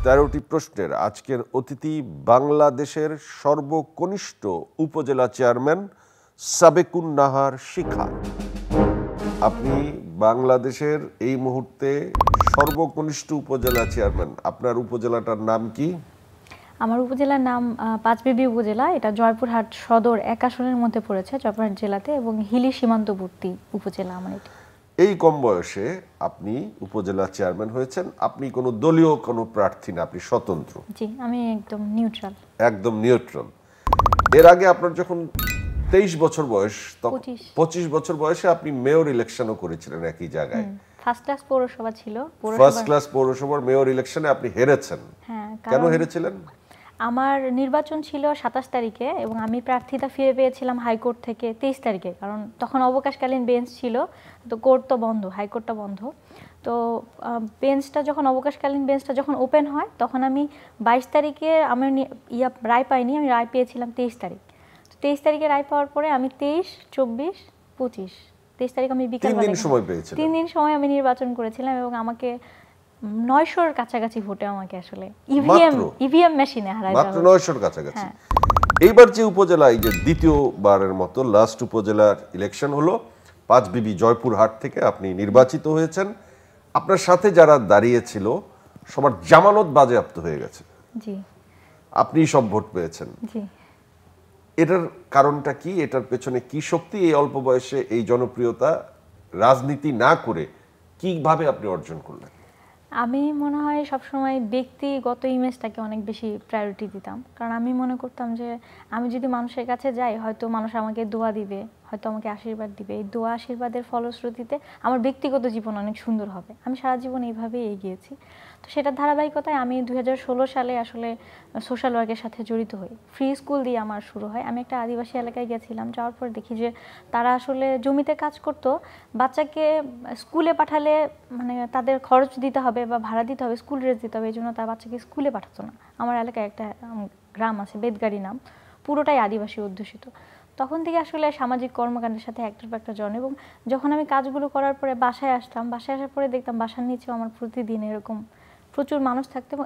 13টি প্রশ্নের আজকের অতিথি বাংলাদেশের সর্বকনিষ্ঠ উপজেলা চেয়ারম্যান সাবেকুন নাহার শিখা। আপনি বাংলাদেশের এই মুহূর্তে সর্বকনিষ্ঠ উপজেলা চেয়ারম্যান। আপনার উপজেলাটার নাম কি? আমার উপজেলার নাম পাঁচবিবি উপজেলা। এটা জয়পুরহাট সদর 1 আসনের মধ্যে পড়েছে, জয়পুরহাট জেলাতে, এবং হিলি সীমান্তবর্তী উপজেলা আমার এটা। এই কম বয়সে আপনি উপজেলা চেয়ারম্যান হয়েছেন। আপনি কোনো দলীয় কোনো প্রার্থী না, আপনি স্বতন্ত্র। জি, আমি একদম নিউট্রাল। একদম নিউট্রাল। এর আগে আপনার যখন 23 বছর বয়স, তখন 25 বছর বয়সে আপনি মেয়র ইলেকশনও করেছিলেন একই জায়গায়। ফার্স্ট ক্লাস পৌরসভা ছিল। ফার্স্ট ক্লাস পৌরসভার মেয়র ইলেকশনে আপনি হেরেছেন। হ্যাঁ। কেন হেরেছিলেন? আমার নির্বাচন ছিল 27 তারিখে এবং আমি প্রার্থিতা ফিরে পেয়েছিলাম হাইকোর্ট থেকে 23 তারিখে, কারণ তখন অবকাশকালীন বেঞ্চ ছিল, তো কোর্ট তো বন্ধ, হাইকোর্টটা বন্ধ। তো বেঞ্চটা যখন অবকাশকালীন বেঞ্চটা যখন ওপেন হয়, তখন আমি 22 তারিখে আমি রায় পাইনি, আমি রায় পেয়েছিলাম 23 তারিখ। তো 23 তারিখে রায় পাওয়ার পরে আমি 23, 24, 25, 23 তারিখ আমি বিকালবেলা 3 দিন সময় পেয়েছিলাম। 3 দিন সময় আমি নির্বাচন করেছিলাম এবং আমাকে 900-র কাছাকাছি ভোটে আমাকে আসলে ইভিএম মেশিনে হারাই মাত্র 900-র কাছাকাছি। এইবার যে উপজেলা, এই যে দ্বিতীয়বারের মতো লাস্ট উপজেলার ইলেকশন হলো, পাঁচবিবি জয়পুরহাট থেকে আপনি নির্বাচিত হয়েছেন। আপনার সাথে যারা দাঁড়িয়েছিল সবার জামানত বাজেয়াপ্ত হয়ে গেছে। জি। আপনি সব ভোট পেয়েছেন। জি। এটার কারণটা কি? এটার পেছনে কি শক্তি? এই অল্প বয়সে এই জনপ্রিয়তা রাজনীতি না করে কিভাবে আপনি অর্জন করলেন? আমি মনে হয় সবসময় ব্যক্তিগত ইমেজটাকে অনেক বেশি প্রায়োরিটি দিতাম, কারণ আমি মনে করতাম যে আমি যদি মানুষের কাছে যাই, হয়তো মানুষ আমাকে দোয়া দিবে, হয়তো আমাকে আশীর্বাদ দিবে। এই দোয়া আশীর্বাদের ফলশ্রুতিতে আমার ব্যক্তিগত জীবন অনেক সুন্দর হবে। আমি সারা জীবন এইভাবেই এগিয়েছি। তো সেটার ধারাবাহিকতায় আমি 2016 সালে আসলে সোশ্যাল ওয়ার্কের সাথে জড়িত হই। ফ্রি স্কুল দিয়ে আমার শুরু হয়। আমি একটা আদিবাসী এলাকায় গেছিলাম, যাওয়ার পর দেখি যে তারা আসলে জমিতে কাজ করতো। বাচ্চাকে স্কুলে পাঠালে মানে তাদের খরচ দিতে হবে বা ভাড়া দিতে হবে, স্কুল ড্রেস দিতে হবে, এই জন্য তার বাচ্চাকে স্কুলে পাঠাতো না। আমার এলাকায় একটা গ্রাম আছে, বেদগাড়ি নাম, পুরোটাই আদিবাসী অধ্যুষিত। তখন থেকে আসলে সামাজিক কর্মকাণ্ডের সাথে একটার পর একটা জয়েন। এবং যখন আমি কাজগুলো করার পরে বাসায় আসতাম, বাসায় আসার পরে দেখতাম বাসার নিচেও আমার প্রতিদিন এরকম প্রচুর মানুষ থাকতো। এবং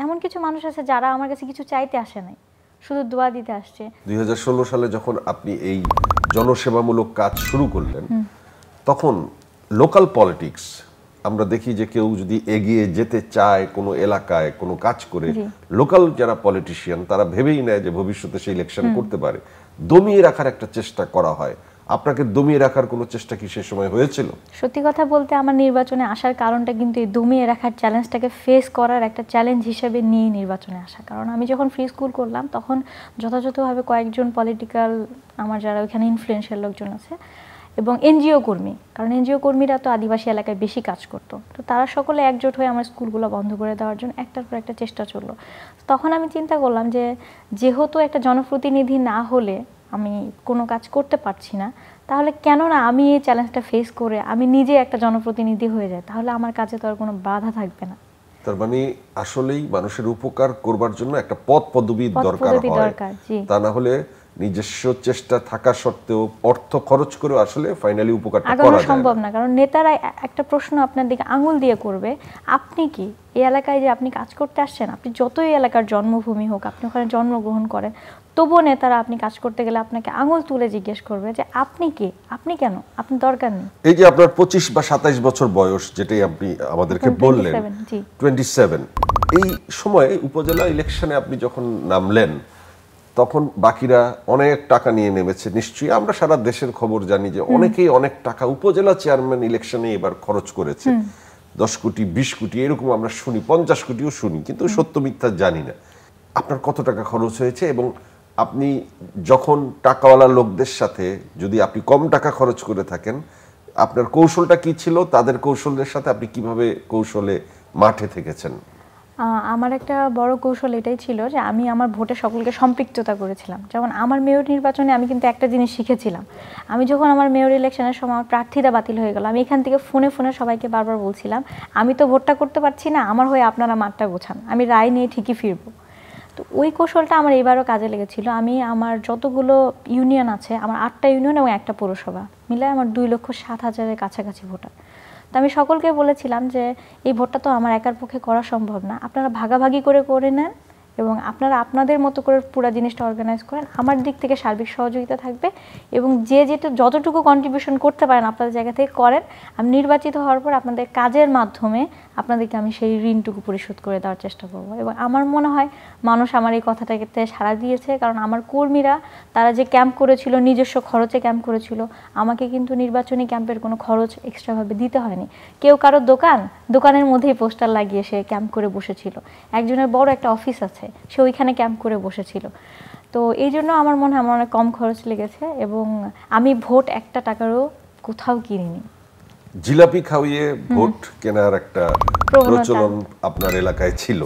এমন কিছু মানুষ আছে যারা আমার কাছে কিছু চাইতে আসে নাই, শুধু দোয়া দিতে আসছে। 2016 সালে যখন আপনি এই জনসেবামূলক কাজ শুরু করলেন, তখন লোকাল পলিটিক্স আমরা দেখি যে কেউ যদি এগিয়ে যেতে চায় কোনো এলাকায় কোনো কাজ করে, লোকাল যারা পলিটিশিয়ান তারা ভেবেই নেয় যে ভবিষ্যতে সে ইলেকশন করতে পারে, দমিয়ে রাখার একটা চেষ্টা করা হয়। আপনাকে দমিয়ে রাখার কোনো চেষ্টা কি সে সময় হয়েছিল? সত্যি কথা বলতে আমার নির্বাচনে আসার কারণটা কিন্তু এই দমিয়ে রাখার চ্যালেঞ্জটাকে ফেস করার একটা চ্যালেঞ্জ হিসেবে নিয়ে নির্বাচনে আসা। কারণ আমি যখন ফ্রি স্কুল করলাম, তখন যথাযথভাবে কয়েকজন পলিটিক্যাল, আমার যারা ওইখানে ইনফ্লুয়েন্সিয়াল লোকজন আছে, এবং এনজিও কর্মী, কারণ এনজিও কর্মীরা তো আদিবাসী এলাকায় বেশি কাজ করতো, তো তারা সকলে একজোট হয়ে আমার স্কুলগুলো বন্ধ করে দেওয়ার জন্য একটার পর একটা চেষ্টা চললো। তখন আমি চিন্তা করলাম যে যেহেতু একটা জনপ্রতিনিধি না হলে আমি কোনো কাজ করতে পারছি না, তাহলে কেন না আমি এই চ্যালেঞ্জটা ফেস করে আমি নিজে একটা জনপ্রতিনিধি হয়ে যাই, তাহলে আমার কাজে তো আর কোনো বাধা থাকবে না। তার মানে আসলেই মানুষের উপকার করবার জন্য একটা পথ পদবি দরকার হয়, তা না হলে নিজস্ব চেষ্টা থাকা সত্ত্বেও অর্থ খরচ করে আসলে ফাইনালি উপকারটা করা সম্ভব না। কারণ নেতারা একটা প্রশ্ন আপনার দিকে আঙুল দিয়ে করবে, আপনি কি এই এলাকায় যে আপনি কাজ করতে আসছেন, আপনি যতই এলাকার জন্মভূমি হোক, আপনি ওখানে জন্মগ্রহণ করেন, তবুও নেতারা আপনি কাজ করতে গেলে আপনাকে আঙুল তুলে জিজ্ঞেস করবে যে আপনি কে, আপনি কেন, আপনি দরকার নেই। এই যে আপনার 25 বা 27 বছর বয়স, যেটাই আপনি আমাদেরকে বললেন, 27, এই সময় উপজেলা ইলেকশনে আপনি যখন নামলেন, তখন বাকিরা অনেক টাকা নিয়ে নেমেছে নিশ্চয়ই। আমরা সারা দেশের খবর জানি যে অনেকেই অনেক টাকা উপজেলা চেয়ারম্যান ইলেকশনে এবার খরচ করেছে, 10 কোটি 20 কোটি এরকম আমরা শুনি, 50 কোটিও শুনি, কিন্তু সত্য মিথ্যা জানি না। আপনার কত টাকা খরচ হয়েছে এবং আপনি যখন টাকাওয়ালা লোকদের সাথে যদি আপনি কম টাকা খরচ করে থাকেন, আপনার কৌশলটা কি ছিল? তাদের কৌশলের সাথে আপনি কিভাবে কৌশলে মাঠে থেকেছেন? আমার একটা বড় কৌশল এটাই ছিল যে আমি আমার ভোটে সকলকে সম্পৃক্ততা করেছিলাম। যেমন আমার মেয়র নির্বাচনে আমি কিন্তু একটা জিনিস শিখেছিলাম। আমি যখন আমার মেয়র ইলেকশনের সময় আমার প্রার্থীরা বাতিল হয়ে গেল, আমি এখান থেকে ফোনে ফোনে সবাইকে বারবার বলছিলাম, আমি তো ভোটটা করতে পারছি না, আমার হয়ে আপনারা মাঠটা গোছান, আমি রায় নিয়ে ঠিকই ফিরবো। তো ওই কৌশলটা আমার এবারও কাজে লেগেছিল। আমি আমার যতগুলো ইউনিয়ন আছে, আমার 8টা ইউনিয়ন এবং একটা পৌরসভা মিলে আমার 2,07,000-এর কাছাকাছি ভোটার। তো আমি সকলকে বলেছিলাম যে এই ভোটটা তো আমার একার পক্ষে করা সম্ভব না, আপনারা ভাগাভাগি করে নেন এবং আপনারা আপনাদের মতো করে পুরো জিনিসটা অর্গানাইজ করেন, আমার দিক থেকে সার্বিক সহযোগিতা থাকবে এবং যে যেটা যতটুকু কন্ট্রিবিউশন করতে পারেন আপনাদের জায়গা থেকে করেন, আমি নির্বাচিত হওয়ার পর আপনাদের কাজের মাধ্যমে আপনাদেরকে আমি সেই ঋণটুকু পরিশোধ করে দেওয়ার চেষ্টা করব। এবং আমার মনে হয় মানুষ আমার এই কথাটাকে সাড়া দিয়েছে, কারণ আমার কর্মীরা তারা যে ক্যাম্প করেছিল নিজস্ব খরচে ক্যাম্প করেছিল, আমাকে কিন্তু নির্বাচনী ক্যাম্পের কোনো খরচ এক্সট্রাভাবে দিতে হয়নি। কেউ কারো দোকানের মধ্যেই পোস্টার লাগিয়ে সে ক্যাম্প করে বসেছিল, একজনের বড় একটা অফিস আছে সে ওইখানে ক্যাম্প করে বসেছিল। তো এই জন্য আমার মনে হয় আমার অনেক কম খরচ লেগেছে এবং আমি ভোট একটা টাকারও কোথাও কিনিনি। জিলাপি খাওয়িয়ে ভোট কেনার একটা প্রচলন আপনার এলাকায় ছিল,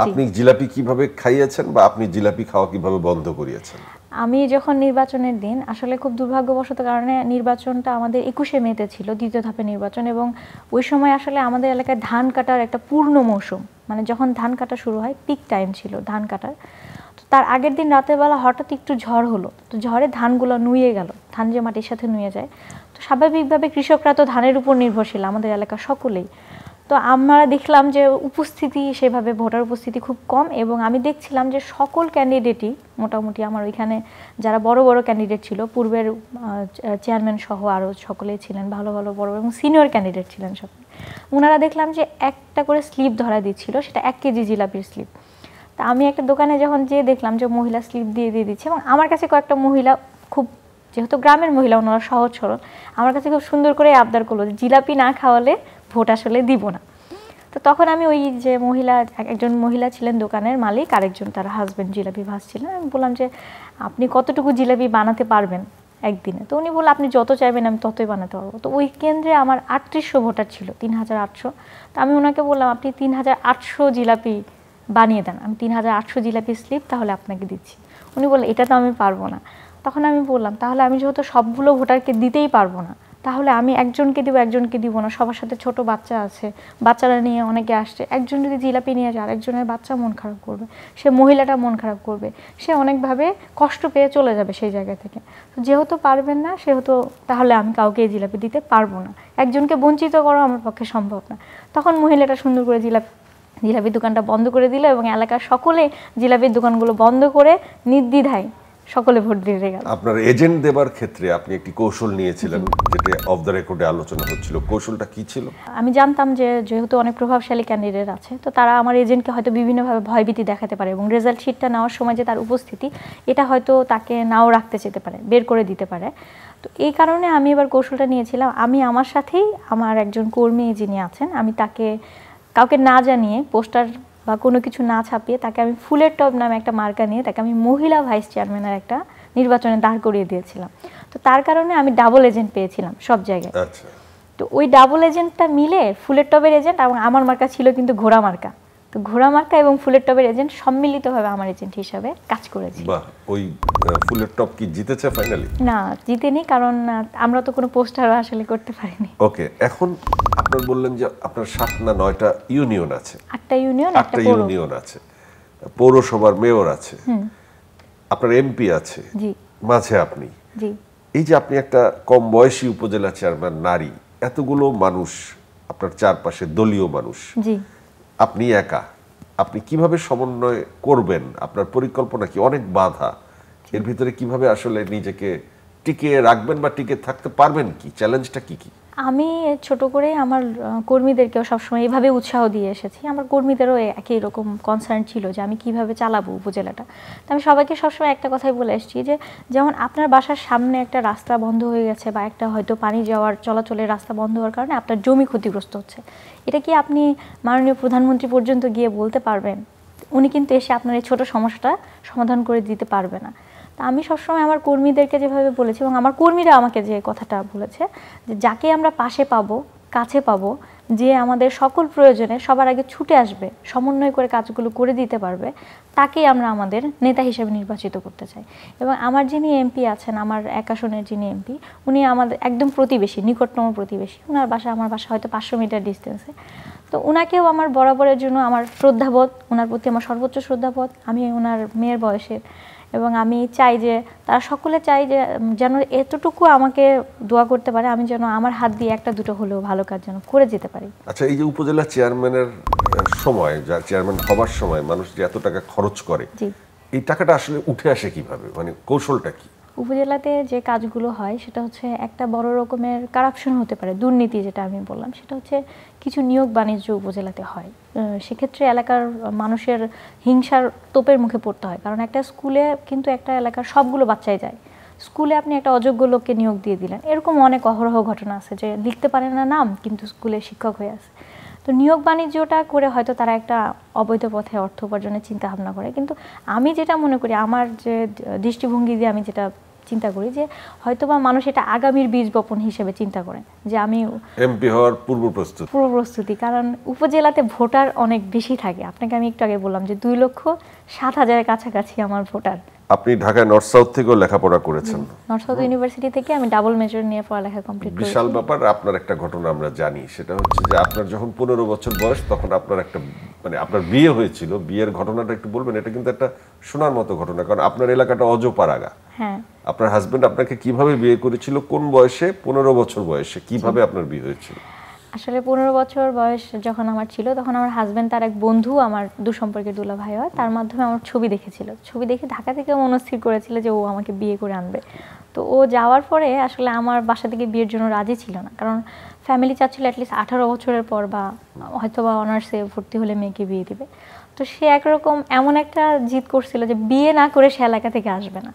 আপনি জিলাপি কিভাবে খাইয়েছেন বা আপনি জিলাপি খাওয়া কিভাবে বন্ধ করিয়েছেন? আমি যখন নির্বাচনের দিন, আসলে খুব দুর্ভাগ্যবশত কারণে নির্বাচনটা আমাদের 21শে মেতে ছিল, দ্বিতীয় ধাপে নির্বাচন, এবং ওই সময় আসলে আমাদের এলাকায় ধান কাটার একটা পূর্ণ মৌসুম, মানে যখন ধান কাটা শুরু হয় পিক টাইম ছিল ধান কাটার। তো তার আগের দিন রাতের বেলা হঠাৎ একটু ঝড় হলো, তো ঝড়ে ধানগুলো নুয়ে গেল, ধান যে মাটির সাথে নুয়ে যায়। তো স্বাভাবিকভাবে কৃষকরা তো ধানের উপর নির্ভরশীল, আমাদের এলাকা সকলেই। তো আমরা দেখলাম যে উপস্থিতি সেভাবে ভোটার উপস্থিতি খুব কম, এবং আমি দেখছিলাম যে সকল ক্যান্ডিডেটই মোটামুটি আমার ওইখানে যারা বড় বড় ক্যান্ডিডেট ছিল, পূর্বের চেয়ারম্যান সহ আরও সকলেই ছিলেন ভালো ভালো বড় এবং সিনিয়র ক্যান্ডিডেট ছিলেন সকলে, ওনারা দেখলাম যে একটা করে স্লিপ ধরা দিচ্ছিল, সেটা 1 কেজি জিলাপির স্লিপ। তা আমি একটা দোকানে যখন যেয়ে দেখলাম যে মহিলা স্লিপ দিয়ে দিচ্ছে, এবং আমার কাছে কয়েকটা মহিলা খুব, যেহেতু গ্রামের মহিলা ওনারা সহজ সরল, আমার কাছে খুব সুন্দর করে আবদার করলো যে জিলাপি না খাওয়ালে ভোট আসলে দিব না। তো তখন আমি ওই যে একজন মহিলা ছিলেন দোকানের মালিক, আরেকজন তার হাজব্যান্ড জিলাপি ভাজছিলেন, আমি বললাম যে আপনি কতটুকু জিলাপি বানাতে পারবেন একদিনে? তো উনি বললেন আপনি যত চাইবেন আমি ততই বানাতে পারবো। তো ওই কেন্দ্রে আমার 3800 ভোটার ছিল, 3800। তো আমি ওনাকে বললাম আপনি 3800 জিলাপি বানিয়ে দেন, আমি 3800 জিলাপি স্লিপ তাহলে আপনাকে দিচ্ছি। উনি বললেন এটা তো আমি পারবো না। তখন আমি বললাম তাহলে আমি যেহেতু সবগুলো ভোটারকে দিতেই পারবো না, তাহলে আমি একজনকে দিব না, সবার সাথে ছোট বাচ্চা আছে, বাচ্চারা নিয়ে অনেকে আসছে, একজন যদি জিলাপি নিয়ে যায় আরেকজনের বাচ্চা মন খারাপ করবে, সে মহিলাটা মন খারাপ করবে, সে অনেকভাবে কষ্ট পেয়ে চলে যাবে সেই জায়গা থেকে। তো যেহেতু পারবেন না সেহেতু তাহলে আমি কাউকে এই জিলাপি দিতে পারবো না, একজনকে বঞ্চিত করা আমার পক্ষে সম্ভব না। তখন মহিলাটা সুন্দর করে জিলাপির দোকানটা বন্ধ করে দিল এবং এলাকার সকলে জিলাপির দোকানগুলো বন্ধ করে নির্দ্বিধায় সকলে ভোট দিয়ে গেল। আপনার এজেন্ট দেবার ক্ষেত্রে আপনি একটি কৌশল নিয়েছিলেন, যেটা অফ দ্য রেকর্ডে আলোচনা হচ্ছিল, কৌশলটা কি ছিল? আমি জানতাম যে যেহেতু অনেক প্রভাবশালী ক্যান্ডিডেট আছে, তো তারা আমার এজেন্টকে হয়তো বিভিন্নভাবে ভয়ভীতি দেখাতে পারে, এবং রেজাল্ট শিটটা নেওয়ার সময় যে তার উপস্থিতি এটা হয়তো তাকে নাও রাখতে যেতে পারে, বের করে দিতে পারে। তো এই কারণে আমি এবার কৌশলটা নিয়েছিলাম, আমি আমার সাথেই আমার একজন কর্মী যিনি আছেন, আমি তাকে কাউকে না জানিয়ে পোস্টার বা কোনো কিছু না ছাপিয়ে তাকে আমি ফুলের টব নামে একটা মার্কা নিয়ে তাকে আমি মহিলা ভাইস চেয়ারম্যানের একটা নির্বাচনে দাঁড় করিয়ে দিয়েছিলাম। তো তার কারণে আমি ডাবল এজেন্ট পেয়েছিলাম সব জায়গায়। তো ওই ডাবল এজেন্টটা মিলে ফুলের টবের এজেন্ট এবং আমার মার্কা ছিল কিন্তু ঘোড়া মার্কা, তো ঘোড়া মার্কা এবং ফুলের টবের এজেন্ট সম্মিলিতভাবে আমার এজেন্ট হিসাবে কাজ করেছি। বাহ, ওই ফুলের টব কি জিতেছে ফাইনালি? না, জিতেনি, কারণ আমরা তো কোনো পোস্টার আসলে করতে পারিনি। ওকে, এখন আপনারা বললেন যে আপনার 7 না 9টা ইউনিয়ন আছে, 8টা ইউনিয়ন, একটা ইউনিয়ন আছে, পৌরসভার মেয়র আছে, আপনার এমপি আছে, জি, মাঝে আপনি। জি। এই যে আপনি একটা কম বয়সী উপজেলা চেয়ারম্যান নারী, এতগুলো মানুষ আপনার চারপাশে দলীয় মানুষ, জি, আপনি একা, আপনি কিভাবে সমন্বয় করবেন? আপনার পরিকল্পনা কি? অনেক বাধা, এর ভিতরে কিভাবে আসলে নিজেকে টিকিয়ে রাখবেন বা টিকে থাকতে পারবেন? কি চ্যালেঞ্জটা কি? আমি ছোট করে আমার কর্মীদেরকেও সবসময় এইভাবে উৎসাহ দিয়ে এসেছি, আমার কর্মীদেরও একই রকম কনসার্ন ছিল যে আমি কিভাবে চালাবো উপজেলাটা। তো আমি সবাইকে সবসময় একটা কথাই বলে এসেছি যে যেমন আপনার বাসার সামনে একটা রাস্তা বন্ধ হয়ে গেছে বা একটা হয়তো পানি যাওয়ার চলাচলের রাস্তা বন্ধ হওয়ার কারণে আপনার জমি ক্ষতিগ্রস্ত হচ্ছে, এটা কি আপনি মাননীয় প্রধানমন্ত্রী পর্যন্ত গিয়ে বলতে পারবেন? উনি কিন্তু এসে আপনার এই ছোটো সমস্যাটা সমাধান করে দিতে পারবে না। তা আমি সবসময় আমার কর্মীদেরকে যেভাবে বলেছি এবং আমার কর্মীরা আমাকে যে কথাটা বলেছে যে যাকে আমরা পাশে পাবো, কাছে পাবো, যে আমাদের সকল প্রয়োজনে সবার আগে ছুটে আসবে, সমন্বয় করে কাজগুলো করে দিতে পারবে, তাকেই আমরা আমাদের নেতা হিসেবে নির্বাচিত করতে চাই। এবং আমার যিনি এমপি আছেন, আমার এক আসনের যিনি এমপি, উনি আমাদের একদম প্রতিবেশী, নিকটতম প্রতিবেশী, ওনার বাসা আমার বাসা হয়তো 500 মিটার ডিস্টেন্সে। তো ওনাকেও আমার বরাবরের জন্য আমার শ্রদ্ধাবোধ, ওনার প্রতি আমার সর্বোচ্চ শ্রদ্ধাবোধ, আমি ওনার মেয়ের বয়সের, এবং আমি চাই যে তারা সকলে চাই যে যেন এতটুকু আমাকে দোয়া করতে পারে, আমি যেন আমার হাত দিয়ে একটা দুটো হলেও ভালো কাজ যেন করে যেতে পারি। আচ্ছা, এই যে উপজেলা চেয়ারম্যানের সময়, যার চেয়ারম্যান হবার সময় মানুষ যে এত টাকা খরচ করে, এই টাকাটা আসলে উঠে আসে কিভাবে, মানে কৌশলটা কি? উপজেলাতে যে কাজগুলো হয় সেটা হচ্ছে একটা বড় রকমের কারাপশন হতে পারে, দুর্নীতি যেটা আমি বললাম, সেটা হচ্ছে কিছু নিয়োগ বাণিজ্য উপজেলাতে হয়। সেক্ষেত্রে এলাকার মানুষের হিংসার তোপের মুখে পড়তে হয়, কারণ একটা স্কুলে কিন্তু একটা এলাকার সবগুলো বাচ্চাই যায়। স্কুলে আপনি একটা অযোগ্য লোককে নিয়োগ দিয়ে দিলেন, এরকম অনেক অহরহ ঘটনা আছে যে লিখতে পারে না নাম কিন্তু স্কুলে শিক্ষক হয়ে আছে। তো নিয়োগ বাণিজ্যটা করে হয়তো তারা একটা অবৈধ পথে অর্থ উপার্জনের চিন্তা ভাবনা করে, কিন্তু আমি যেটা মনে করি, আমার যে দৃষ্টিভঙ্গি দিয়ে আমি যেটা চিন্তা করি, যে হয়তোবা মানুষ এটা আগামীর বীজ বপন হিসেবে চিন্তা করে যে আমি এমপি হওয়ার পূর্ব প্রস্তুতি। কারণ উপজেলাতে ভোটার অনেক বেশি থাকে। আপনাকে আমি একটু আগে বললাম যে 2,07,000 কাছাকাছি আমার ভোটার। আপনি ঢাকায় নর্থ সাউথ থেকেও লেখাপড়া করেছেন। নর্থ সাউথ ইউনিভার্সিটি থেকে আমি ডাবল মেজর নিয়ে পড়ালেখা কমপ্লিট করেছি। বিশাল ব্যাপার। আপনার একটা ঘটনা আমরা জানি, সেটা হচ্ছে যে আপনার যখন 15 বছর বয়স তখন আপনার একটা মানে আপনার বিয়ে হয়েছিল। বিয়ের ঘটনাটা একটু বলবেন? এটা কিন্তু একটা শোনার মতো ঘটনা, কারণ আপনার এলাকাটা অজপাড়াগা। হ্যাঁ। আপনার হাজবেন্ড আপনাকে কিভাবে বিয়ে করেছিল, কোন বয়সে? 15 বছর বয়সে কিভাবে আপনার বিয়ে হয়েছিল? আসলে 15 বছর বয়স যখন আমার ছিল তখন আমার হাজবেন্ড তার এক বন্ধু, আমার দুঃসম্পর্কের দুলা ভাই হয়, তার মাধ্যমে আমার ছবি দেখেছিল। ছবি দেখে ঢাকা থেকে মনস্থির করেছিল যে ও আমাকে বিয়ে করে আনবে। তো ও যাওয়ার পরে আসলে আমার বাসা থেকে বিয়ের জন্য রাজি ছিল না, কারণ ফ্যামিলি চাচ্ছিল অ্যাটলিস্ট 18 বছরের পর বা হয়তো বা অনার্সে ভর্তি হলে মেয়েকে বিয়ে দিবে। তো সে একরকম এমন একটা জিদ করছিল যে বিয়ে না করে সে এলাকা থেকে আসবে না।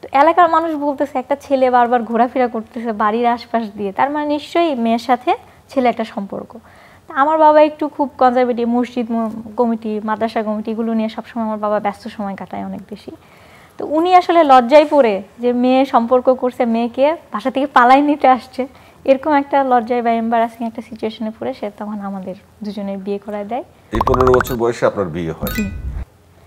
তো এলাকার মানুষ বলতেছে একটা ছেলে বারবার ঘোরাফেরা করতেছে বাড়ির আশপাশ দিয়ে, তার মানে নিশ্চয়ই মেয়ের সাথে ছেলে একটা সম্পর্ক। আমার বাবা একটু খুব কনজারভেটিভ, মসজিদ কমিটি, মাদ্রাসা কমিটি এগুলো নিয়ে সবসময় আমার বাবা ব্যস্ত সময় কাটায় অনেক বেশি। তো উনি আসলে লজ্জায় পড়ে যে মেয়ে সম্পর্ক করছে, মেয়েকে বাসা থেকে পালাই নিতে আসছে, এরকম একটা লজ্জায় বা এম্বারাসিং একটা সিচুয়েশনে পড়ে সে তখন আমাদের দুজনের বিয়ে করায় দেয়। এই 15 বছর বয়সে আপনার বিয়ে হয়।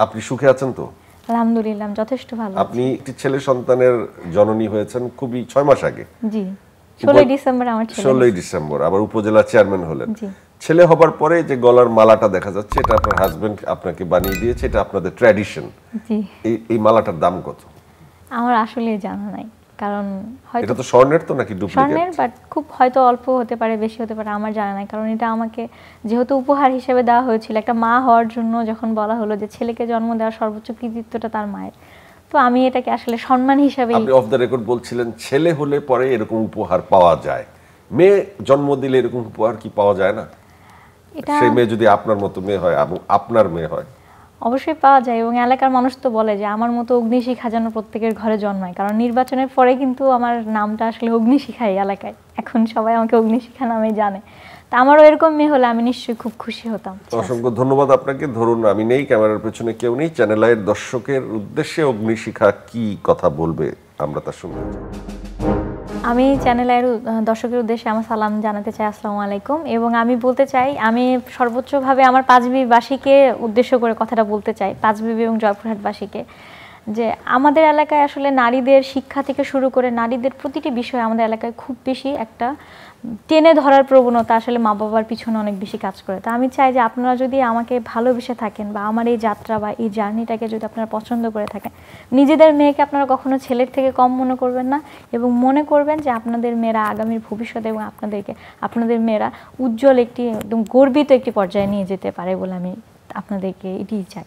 আপনি সুখে আছেন তো? আলহামদুলিল্লাহ, যথেষ্ট ভালো। আপনি একটি ছেলে সন্তানের জননী হয়েছেন খুবই 6 মাস আগে। জি, 16 ডিসেম্বর আমার ছেলে। 16 ডিসেম্বর আবার উপজেলা চেয়ারম্যান হলেন। জি। ছেলে হবার পরে যে গলার মালাটা দেখা যাচ্ছে, এটা আপনার হাজবেন্ড আপনাকে বানিয়ে দিয়েছে, এটা আপনাদের ট্র্যাডিশন। জি। এই মালাটার দাম কত? আমার আসলে জানা নাই, কারণ হয়তো এটা তো স্বর্ণের তো নাকি ডুপ্লিকেট? স্বর্ণের, বাট খুব হয়তো অল্প হতে পারে, বেশি হতে পারে, আমার জানা নাই। কারণ এটা আমাকে যেহেতু উপহার হিসেবে দেওয়া হয়েছিল, একটা মা হওয়ার জন্য যখন বলা হলো যে ছেলেকে জন্ম দেওয়ার সর্বোচ্চ কৃতিত্বটা তার মায়ের, তো আমি এটাকে আসলে সম্মান হিসেবে। আপনি অফ দ্য রেকর্ড বলছিলেন ছেলে হলে পরে এরকম উপহার পাওয়া যায়, মেয়ে জন্ম দিলে এরকম উপহার কি পাওয়া যায় না? সেই মেয়ে যদি আপনার মতো মেয়ে হয় এবং আপনার মেয়ে হয়, অবশ্যই পাওয়া যায়। এবং এলাকার মানুষ তো বলে যে আমার মতো অগ্নিশিখা যেন প্রত্যেকের ঘরে জন্মায়, কারণ নির্বাচনের পরে কিন্তু আমার নামটা আসলে অগ্নিশিখাই এলাকায়, এখন সবাই আমাকে অগ্নিশিখা নামে জানে। তা আমারও এরকম মেয়ে হলে আমি নিশ্চয়ই খুব খুশি হতাম। অসংখ্য ধন্যবাদ আপনাকে। ধরুন আমি নেই, ক্যামেরার পেছনে কেউ নেই, চ্যানেল আইয়ের দর্শকের উদ্দেশ্যে অগ্নিশিখা কি কথা বলবে আমরা তা শুনতে চাই। আমি চ্যানেল আইয়ের দর্শকের উদ্দেশ্যে আমার সালাম জানাতে চাই, আসসালামু আলাইকুম। এবং আমি বলতে চাই, আমি সর্বোচ্চভাবে আমার পাঁচবিবিবাসীকে উদ্দেশ্য করে কথাটা বলতে চাই, পাঁচবিবি এবং জয়পুরহাটবাসীকে, যে আমাদের এলাকায় আসলে নারীদের শিক্ষা থেকে শুরু করে নারীদের প্রতিটি বিষয়ে আমাদের এলাকায় খুব বেশি একটা টেনে ধরার প্রবণতা আসলে মা বাবার পিছনে অনেক বেশি কাজ করে। তা আমি চাই যে আপনারা যদি আমাকে ভালোবেসে থাকেন বা আমার এই যাত্রা বা এই জার্নিটাকে যদি আপনারা পছন্দ করে থাকেন, নিজেদের মেয়েকে আপনারা কখনো ছেলের থেকে কম মনে করবেন না, এবং মনে করবেন যে আপনাদের মেয়েরা আগামীর ভবিষ্যতে এবং আপনাদের মেয়েরা উজ্জ্বল একটি একদম গর্বিত একটি পর্যায়ে নিয়ে যেতে পারে বলে আমি আপনাদেরকে এটিই চাই।